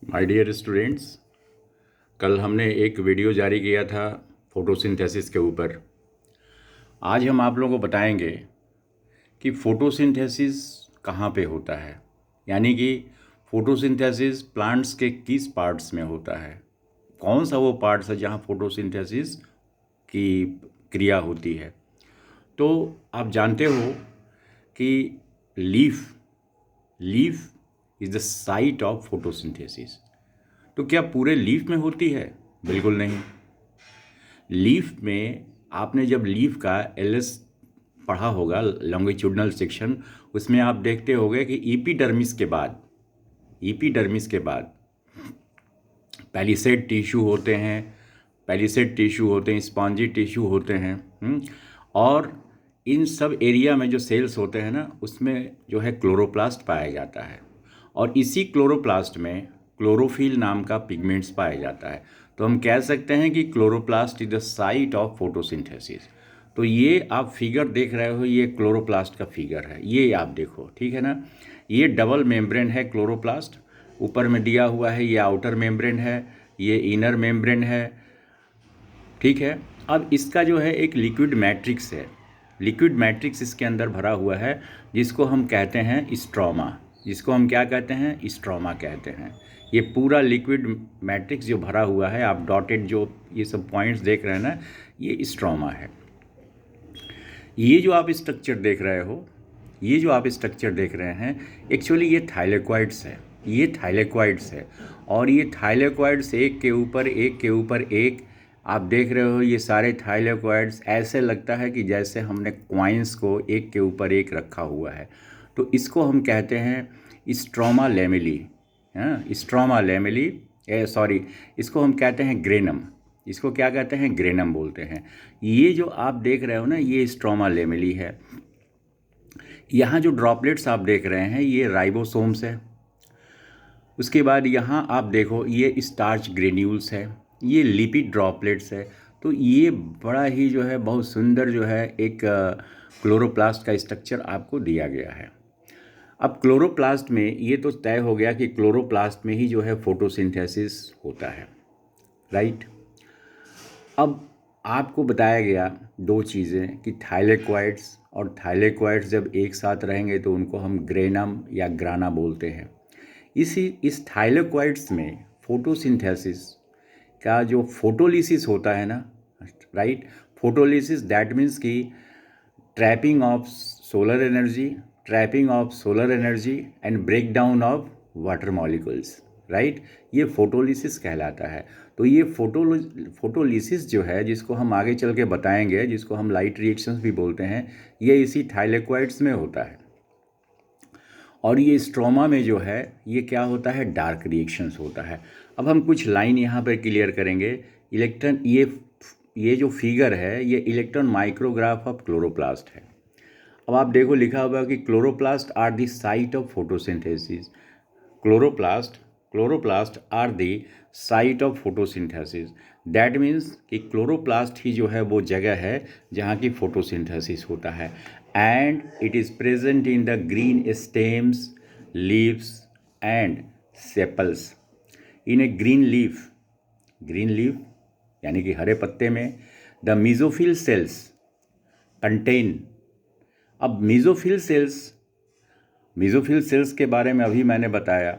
My dear students, कल हमने एक वीडियो जारी किया था फोटोसिंथेसिस के ऊपर। आज हम आप लोगों को बताएंगे कि फोटोसिंथेसिस कहाँ पे होता है, यानी कि फोटोसिंथेसिस प्लांट्स के किस पार्ट्स में होता है, कौन सा वो पार्ट्स है जहाँ फोटोसिंथेसिस की क्रिया होती है। तो आप जानते हो कि leaf leaf is the site of photosynthesis. तो क्या पूरे लीफ में होती है? बिल्कुल नहीं। लीफ में आपने जब लीफ का एलएस पढ़ा होगा, लॉन्गिट्यूडनल सेक्शन, उसमें आप देखते होंगे कि ईपीडर्मिस के बाद पैलिसेड टिश्यू होते हैं, स्पॉन्जी टिश्यू होते हैं। और इन सब एरिया में जो सेल्स होते हैं ना, उसमें जो है क्लोरोप्लास्ट पाया जाता है, और इसी क्लोरोप्लास्ट में क्लोरोफिल नाम का पिगमेंट्स पाया जाता है। तो हम कह सकते हैं कि chloroplast is the site of photosynthesis. तो ये आप फिगर देख रहे हो, ये क्लोरोप्लास्ट का फिगर है, ये आप देखो, ठीक है ना। ये डबल मेम्ब्रेन है क्लोरोप्लास्ट, ऊपर में दिया हुआ है, ये आउटर मेम्ब्रेन है, ये इनर मेम्ब्रेन है, ठीक है। अब इसका जो है एक लिक्विड मैट्रिक्स है, लिक्विड मैट्रिक्स इसके अंदर भरा हुआ है, जिसको हम कहते हैं स्ट्रोमा। जिसको हम क्या कहते हैं? स्ट्रोमा कहते हैं। ये पूरा लिक्विड मैट्रिक्स जो भरा हुआ है, आप डॉटेड जो ये सब पॉइंट्स देख रहे हैं ना, ये स्ट्रोमा है। ये जो आप स्ट्रक्चर देख रहे हो, एक्चुअली ये थाइलेक्वाइड्स है। और ये थाइलेक्वाइड्स एक के ऊपर एक आप देख रहे हो। ये सारे थाइलेक्वाइड्स ऐसे लगता है कि जैसे हमने क्वाइंस को एक के ऊपर एक रखा हुआ है। तो इसको हम कहते हैं स्ट्रोमा लेमेली। स्ट्रोमा लेमेली, सॉरी, इसको हम कहते हैं ग्रेनम। इसको क्या कहते हैं? ग्रेनम बोलते हैं। ये जो आप देख रहे हो ना, ये स्ट्रोमा लेमेली है। यहाँ जो ड्रॉपलेट्स आप देख रहे हैं, ये राइबोसोम्स है। उसके बाद यहाँ आप देखो, ये स्टार्च ग्रेन्यूल्स है, ये लिपिड ड्रॉपलेट्स है। तो ये बड़ा ही जो है बहुत सुंदर जो है एक क्लोरोप्लास्ट का स्ट्रक्चर आपको दिया गया है। अब क्लोरोप्लास्ट में ये तो तय हो गया कि क्लोरोप्लास्ट में ही जो है फोटोसिंथेसिस होता है, राइट। अब आपको बताया गया दो चीज़ें कि थाइलेक्वाइड्स जब एक साथ रहेंगे तो उनको हम ग्रेनम या ग्राना बोलते हैं। इस थाइलेक्वाइड्स में फोटोसिंथेसिस का जो फोटोलिसिस होता है ना, राइट, फोटोलिसिस दैट मीन्स कि trapping of solar energy and break down of water molecules, right, ये फोटोलिसिस कहलाता है। तो ये फोटोलिसिस जो है, जिसको हम आगे चल के बताएंगे, जिसको हम लाइट रिएक्शंस भी बोलते हैं, ये इसी थाइलेक्वाइड्स में होता है। और ये स्ट्रोमा में जो है, ये क्या होता है? डार्क रिएक्शंस होता है। अब हम कुछ लाइन यहाँ पर क्लियर करेंगे। इलेक्ट्रॉन, ये जो फिगर है, ये इलेक्ट्रॉन माइक्रोग्राफ ऑफ क्लोरोप्लास्ट है। अब आप देखो, लिखा हुआ है कि chloroplast are the site of photosynthesis. Chloroplast are the site of photosynthesis. That means कि क्लोरोप्लास्ट ही जो है वो जगह है जहाँ की फोटोसिंथेसिस होता है। And it is present in the green stems, leaves and sepals. In a green leaf यानी कि हरे पत्ते में, द मीजोफिल सेल्स कंटेन। अब मीजोफिल सेल्स के बारे में अभी मैंने बताया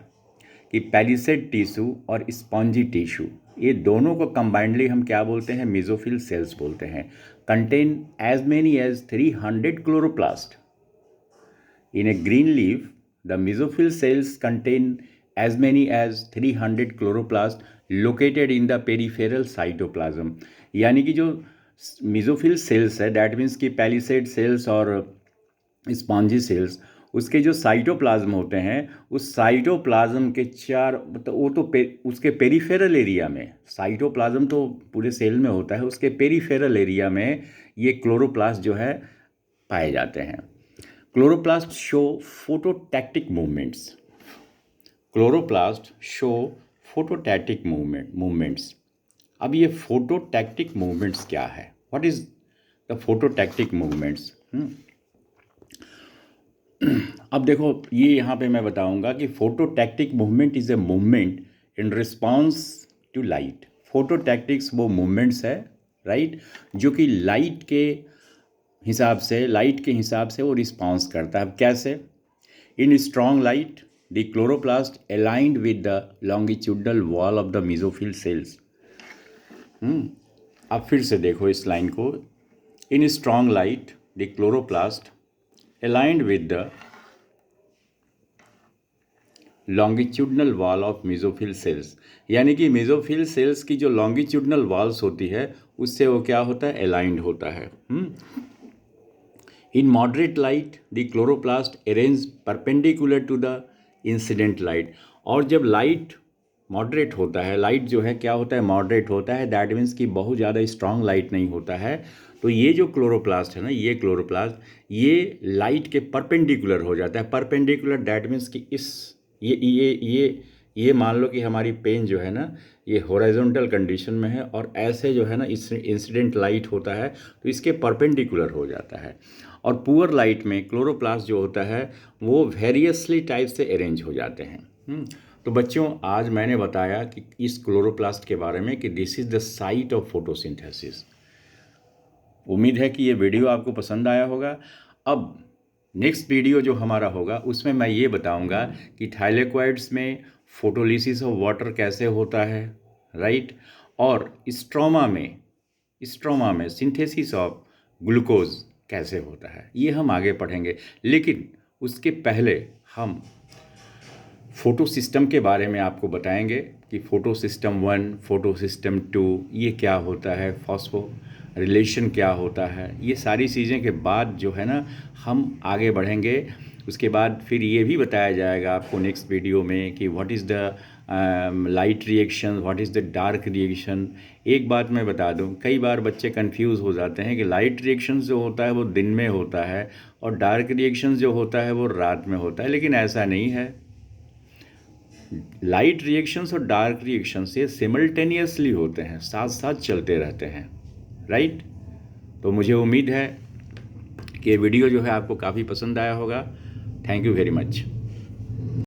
कि पैलिसेड टिश्यू और स्पॉन्जी टिश्यू, ये दोनों को कंबाइंडली हम क्या बोलते हैं? मीजोफिल सेल्स बोलते हैं। Contain as many as 300 chloroplast. In a green leaf, the mesophyll cells contain as many as 300 chloroplast located in the peripheral cytoplasm. यानी कि जो मीजोफिल सेल्स है, डैट मीन्स कि पैलिसेड सेल्स और स्पॉन्जी सेल्स, उसके जो साइटोप्लाज्म होते हैं, उस साइटोप्लाज्म के चार, मतलब वो तो उसके पेरीफेरल एरिया में, साइटोप्लाज्म तो पूरे सेल में होता है, उसके पेरीफेरल एरिया में ये क्लोरोप्लास्ट जो है पाए जाते हैं। Chloroplast show phototactic movements. Movements. अब ये फोटोटैक्टिक मूवमेंट्स क्या है? What is the phototactic movements? अब देखो, ये यहाँ पे मैं बताऊंगा कि phototactic movement is a movement in response to light. Phototactics वो मूवमेंट्स है, राइट, जो कि लाइट के हिसाब से वो रिस्पॉन्स करता है। कैसे? इन strong light the chloroplast aligned with the longitudinal wall of the mesophyll cells. अब फिर से देखो इस लाइन को। इन strong light the chloroplast aligned with the longitudinal wall of mesophyll cells, यानी कि मेसोफिल सेल्स की जो लॉन्गिट्यूडनल वॉल्स होती है उससे वो क्या होता है? अलाइंड होता है। In moderate light the chloroplast arrange perpendicular to the incident light. और जब लाइट मॉडरेट होता है, लाइट जो है क्या होता है? मॉडरेट होता है। दैट मीन्स कि बहुत ज़्यादा स्ट्रॉन्ग लाइट नहीं होता है। तो ये जो क्लोरोप्लास्ट है ना, ये क्लोरोप्लास्ट ये लाइट के परपेंडिकुलर हो जाता है। परपेंडिकुलर दैट मीन्स कि इस ये मान लो कि हमारी पेन जो है ना ये हॉरिजॉन्टल कंडीशन में है और ऐसे जो है ना इस इंसिडेंट लाइट होता है तो इसके परपेंडिकुलर हो जाता है। और पुअर लाइट में क्लोरोप्लास्ट जो होता है वो वेरियसली टाइप से अरेंज हो जाते हैं। तो बच्चों आज मैंने बताया कि इस क्लोरोप्लास्ट के बारे में कि this is the site of photosynthesis. उम्मीद है कि ये वीडियो आपको पसंद आया होगा। अब नेक्स्ट वीडियो जो हमारा होगा उसमें मैं ये बताऊंगा कि थाइलेक्वाइड्स में फोटोलिसिस ऑफ वाटर कैसे होता है, राइट, और स्ट्रोमा में सिंथेसिस ऑफ ग्लूकोज कैसे होता है, ये हम आगे पढ़ेंगे। लेकिन उसके पहले हम फोटो सिस्टम के बारे में आपको बताएंगे कि फोटो सिस्टम 1, फोटो सिस्टम 2 ये क्या होता है, फॉस्फो रिलेशन क्या होता है, ये सारी चीज़ें के बाद जो है ना हम आगे बढ़ेंगे। उसके बाद फिर ये भी बताया जाएगा आपको नेक्स्ट वीडियो में कि what is the light reaction, what is the dark reaction. एक बात मैं बता दूं, कई बार बच्चे कंफ्यूज हो जाते हैं कि लाइट रिएक्शन जो होता है वो दिन में होता है और डार्क रिएक्शन जो होता है वो रात में होता है, लेकिन ऐसा नहीं है। लाइट रिएक्शंस और डार्क रिएक्शंस ये सिमल्टेनियसली होते हैं, साथ साथ चलते रहते हैं, राइट। तो मुझे उम्मीद है कि ये वीडियो जो है आपको काफ़ी पसंद आया होगा। Thank you very much.